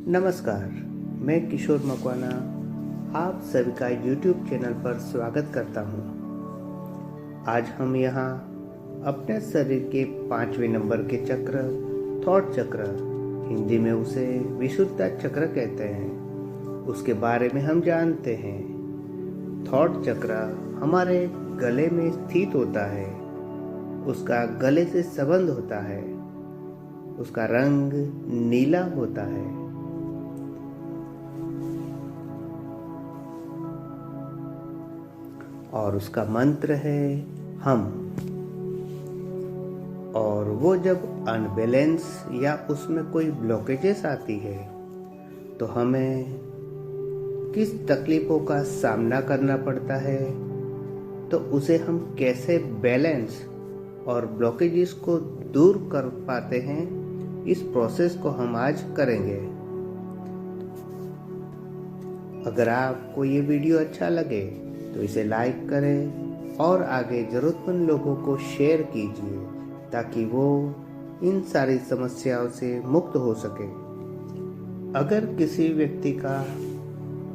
नमस्कार, मैं किशोर मकवाना आप सभी का YouTube चैनल पर स्वागत करता हूँ। आज हम यहाँ अपने शरीर के 5वें नंबर के चक्र, थॉट चक्र, हिंदी में उसे विशुद्ध चक्र कहते हैं, उसके बारे में हम जानते हैं। थॉट चक्र हमारे गले में स्थित होता है, उसका गले से संबंध होता है, उसका रंग नीला होता है। और उसका मंत्र है हम। और वो जब अनबैलेंस या उसमें कोई ब्लॉकेजेस आती है तो हमें किस तकलीफों का सामना करना पड़ता है, तो उसे हम कैसे बैलेंस और ब्लॉकेजेस को दूर कर पाते हैं, इस प्रोसेस को हम आज करेंगे। अगर आपको ये वीडियो अच्छा लगे तो इसे लाइक करें और आगे ज़रूरतमंद लोगों को शेयर कीजिए ताकि वो इन सारी समस्याओं से मुक्त हो सके। अगर किसी व्यक्ति का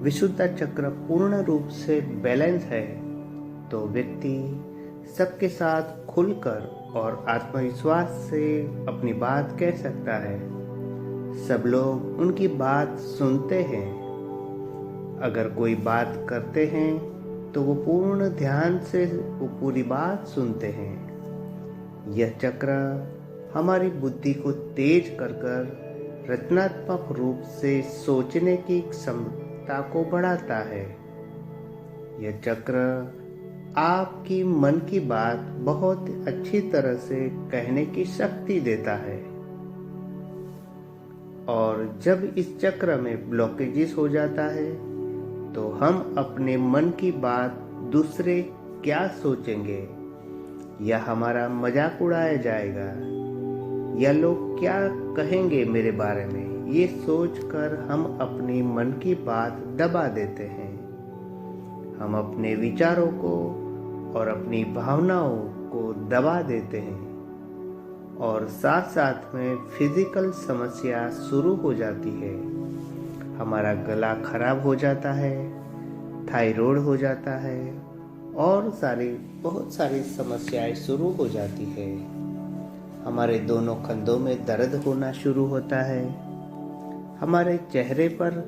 विशुद्ध चक्र पूर्ण रूप से बैलेंस है तो व्यक्ति सबके साथ खुलकर और आत्मविश्वास से अपनी बात कह सकता है। सब लोग उनकी बात सुनते हैं। अगर कोई बात करते हैं तो वो पूर्ण ध्यान से वो पूरी बात सुनते हैं। यह चक्र हमारी बुद्धि को तेज कर रचनात्मक रूप से सोचने की क्षमता को बढ़ाता है। यह चक्र आपकी मन की बात बहुत अच्छी तरह से कहने की शक्ति देता है। और जब इस चक्र में ब्लॉकेजेस हो जाता है तो हम अपने मन की बात दूसरे क्या सोचेंगे, या हमारा मजाक उड़ाया जाएगा, या लोग क्या कहेंगे मेरे बारे में, ये सोचकर हम अपने मन की बात दबा देते हैं। हम अपने विचारों को और अपनी भावनाओं को दबा देते हैं और साथ साथ में फिजिकल समस्या शुरू हो जाती है। हमारा गला खराब हो जाता है, थायराइड हो जाता है और बहुत सारी समस्याएं शुरू हो जाती है। हमारे दोनों कंधों में दर्द होना शुरू होता है। हमारे चेहरे पर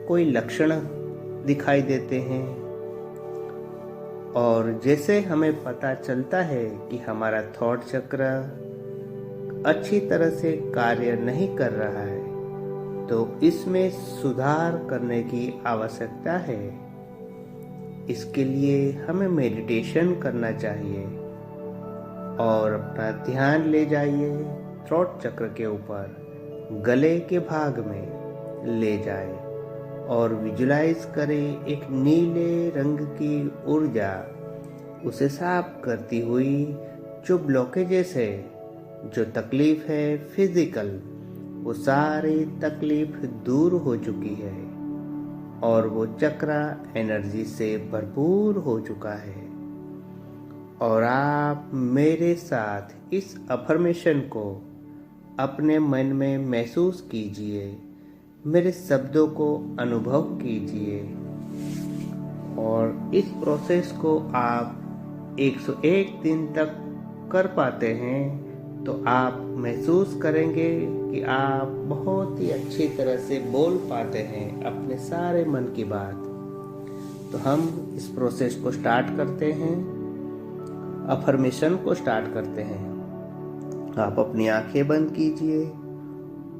कोई लक्षण दिखाई देते हैं। और जैसे हमें पता चलता है कि हमारा थॉट चक्र अच्छी तरह से कार्य नहीं कर रहा है तो इसमें सुधार करने की आवश्यकता है। इसके लिए हमें मेडिटेशन करना चाहिए और अपना ध्यान ले जाइए थ्रोट चक्र के ऊपर, गले के भाग में ले जाए और विजुलाइज करें एक नीले रंग की ऊर्जा उसे साफ करती हुई। जो ब्लॉकेजेस है, जो तकलीफ है फिजिकल, वो सारी तकलीफ दूर हो चुकी है और वो चक्र एनर्जी से भरपूर हो चुका है। और आप मेरे साथ इस अफर्मेशन को अपने मन में महसूस कीजिए, मेरे शब्दों को अनुभव कीजिए। और इस प्रोसेस को आप 101 दिन तक कर पाते हैं तो आप महसूस करेंगे कि आप बहुत ही अच्छी तरह से बोल पाते हैं अपने सारे मन की बात। तो हम इस प्रोसेस को स्टार्ट करते हैं, अफर्मेशन को स्टार्ट करते हैं। आप अपनी आंखें बंद कीजिए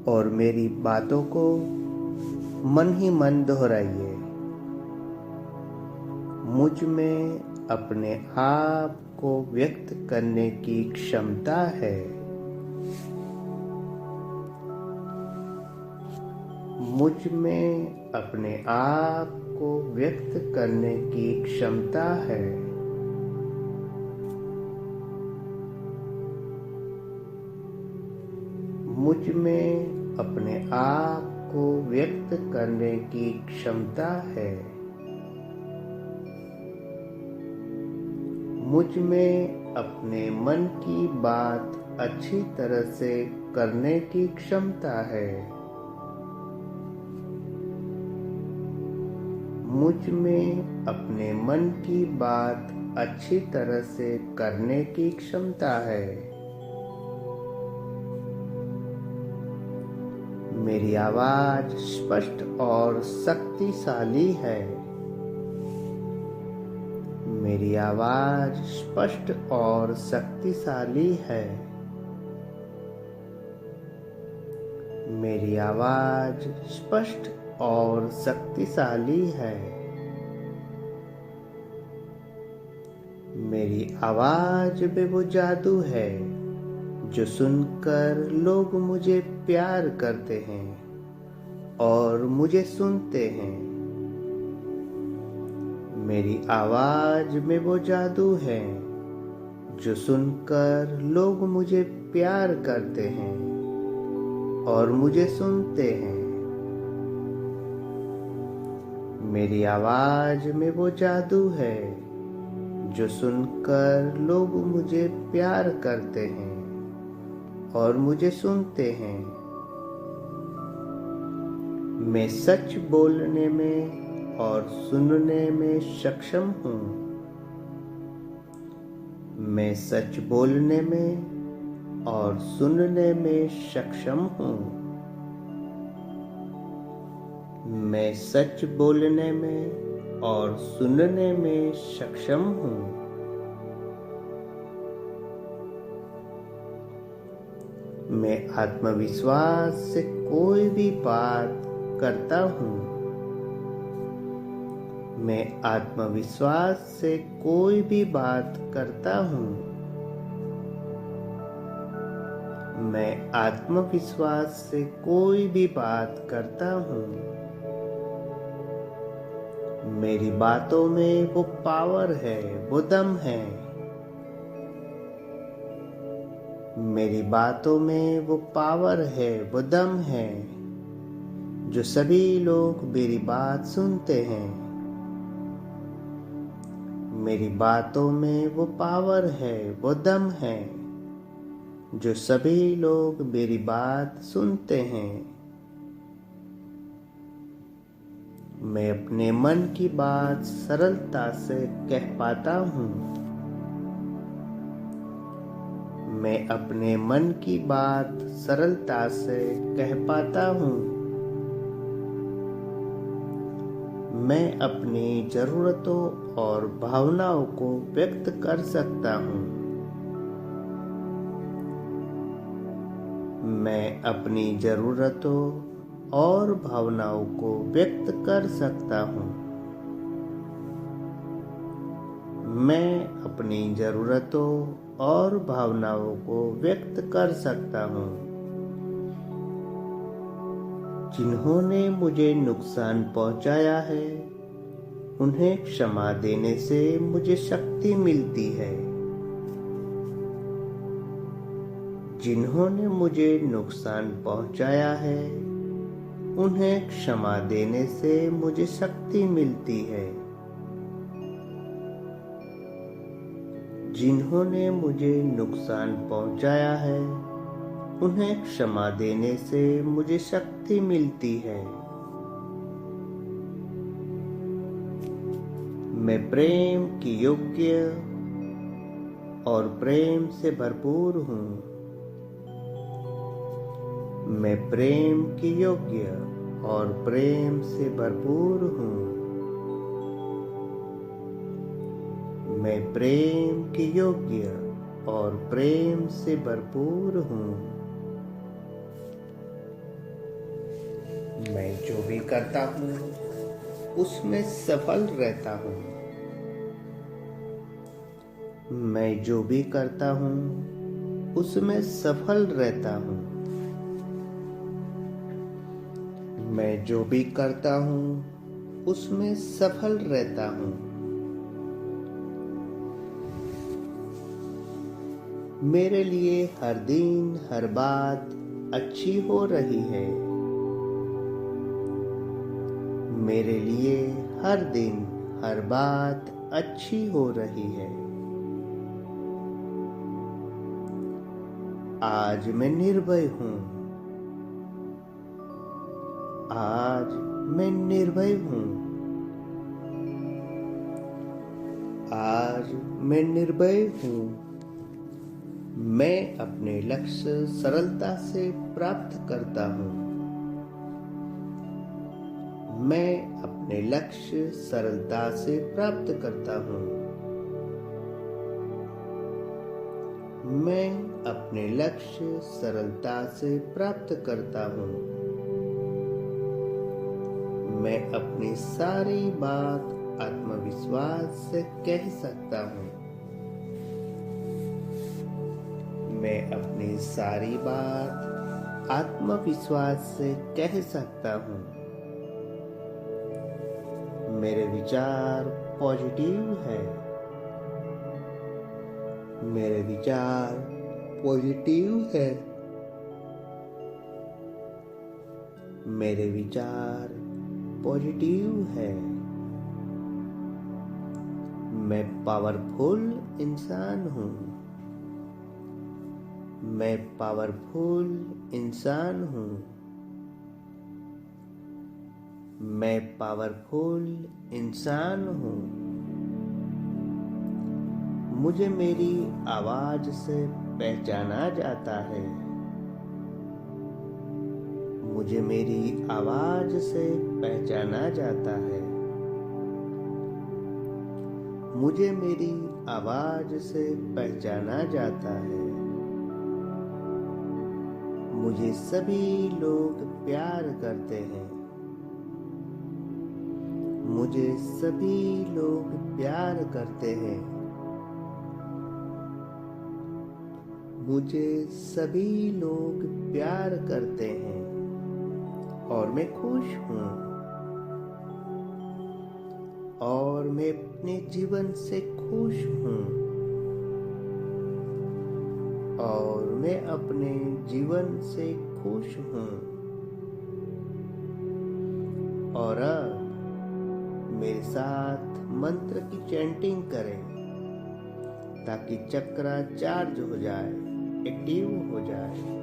और मेरी बातों को मन ही मन दोहराइए। मुझ में अपने आप को व्यक्त करने की क्षमता है। मुझ में अपने आप को व्यक्त करने की क्षमता है। मुझ में अपने आप को व्यक्त करने की क्षमता है। मुझ में अपने मन की बात अच्छी तरह से करने की क्षमता है। मुझ में अपने मन की बात अच्छी तरह से करने की क्षमता है। मेरी आवाज स्पष्ट और शक्तिशाली है। मेरी आवाज स्पष्ट और शक्तिशाली है। मेरी आवाज स्पष्ट और शक्तिशाली है। मेरी आवाज में वो जादू है जो सुनकर लोग मुझे प्यार करते हैं और मुझे सुनते हैं। मेरी आवाज में वो जादू है जो सुनकर लोग मुझे प्यार करते हैं और मुझे सुनते हैं। मेरी आवाज में वो जादू है जो सुनकर लोग मुझे प्यार करते हैं और मुझे सुनते हैं। मैं सच बोलने में और सुनने में सक्षम हूँ। मैं सच बोलने में और सुनने में सक्षम हूँ। मैं सच बोलने में और सुनने में सक्षम हूँ। मैं आत्मविश्वास से कोई भी बात करता हूँ। मैं आत्मविश्वास से कोई भी बात करता हूँ। मैं आत्मविश्वास से कोई भी बात करता हूँ। मेरी बातों में वो पावर है, वो दम है। मेरी बातों में वो पावर है, वो दम है जो सभी लोग मेरी बात सुनते हैं। मेरी बातों में वो पावर है, वो दम है जो सभी लोग मेरी बात सुनते हैं। मैं अपने मन की बात सरलता से कह पाता हूँ। मैं अपने मन की बात सरलता से कह पाता हूँ। मैं अपनी जरूरतों और भावनाओं को व्यक्त कर सकता हूँ। मैं अपनी जरूरतों और भावनाओं को व्यक्त कर सकता हूँ। मैं अपनी जरूरतों और भावनाओं को व्यक्त कर सकता हूँ। जिन्होंने मुझे नुकसान पहुंचाया है, उन्हें क्षमा देने से मुझे शक्ति मिलती है। जिन्होंने मुझे नुकसान पहुंचाया है, उन्हें क्षमा देने से मुझे शक्ति मिलती है। जिन्होंने मुझे नुकसान पहुंचाया है, उन्हें क्षमा देने से मुझे शक्ति मिलती है। मैं प्रेम की योग्य और प्रेम से भरपूर हूँ। मैं प्रेम की योग्य और प्रेम से भरपूर हूँ। मैं प्रेम की योग्य और प्रेम से भरपूर हूँ। मैं जो भी करता हूँ उसमें सफल रहता हूँ। मैं जो भी करता हूँ उसमें सफल रहता हूँ। मैं जो भी करता हूँ उसमें सफल रहता हूँ। मेरे लिए हर दिन हर बात अच्छी हो रही है। मेरे लिए हर दिन हर बात अच्छी हो रही है। आज मैं निर्भय हूँ। आज मैं निर्भय हूँ। आज मैं निर्भय हूँ। मैं अपने लक्ष्य सरलता से प्राप्त करता हूँ। मैं अपने लक्ष्य सरलता से प्राप्त करता हूँ। मैं अपने लक्ष्य सरलता से प्राप्त करता हूँ। मैं अपनी सारी बात आत्मविश्वास से कह सकता हूँ। मैं अपनी सारी बात आत्मविश्वास से कह सकता हूँ। मेरे विचार पॉजिटिव है। मेरे विचार पॉजिटिव है। मेरे विचार पॉजिटिव है। मैं पावरफुल इंसान हूँ। मैं पावरफुल इंसान हूँ। मैं पावरफुल इंसान हूँ। मुझे मेरी आवाज से पहचाना जाता है। मुझे मेरी आवाज से पहचाना जाता है। मुझे मेरी आवाज से पहचाना जाता है। मुझे सभी लोग प्यार करते हैं। मुझे सभी लोग प्यार करते हैं। मुझे सभी लोग प्यार करते हैं और मैं खुश हूँ। और मैं अपने जीवन से खुश हूँ। और मैं अपने जीवन से खुश हूँ। और अब मेरे साथ मंत्र की चैंटिंग करें ताकि चक्र चार्ज हो जाए, एक्टिव हो जाए।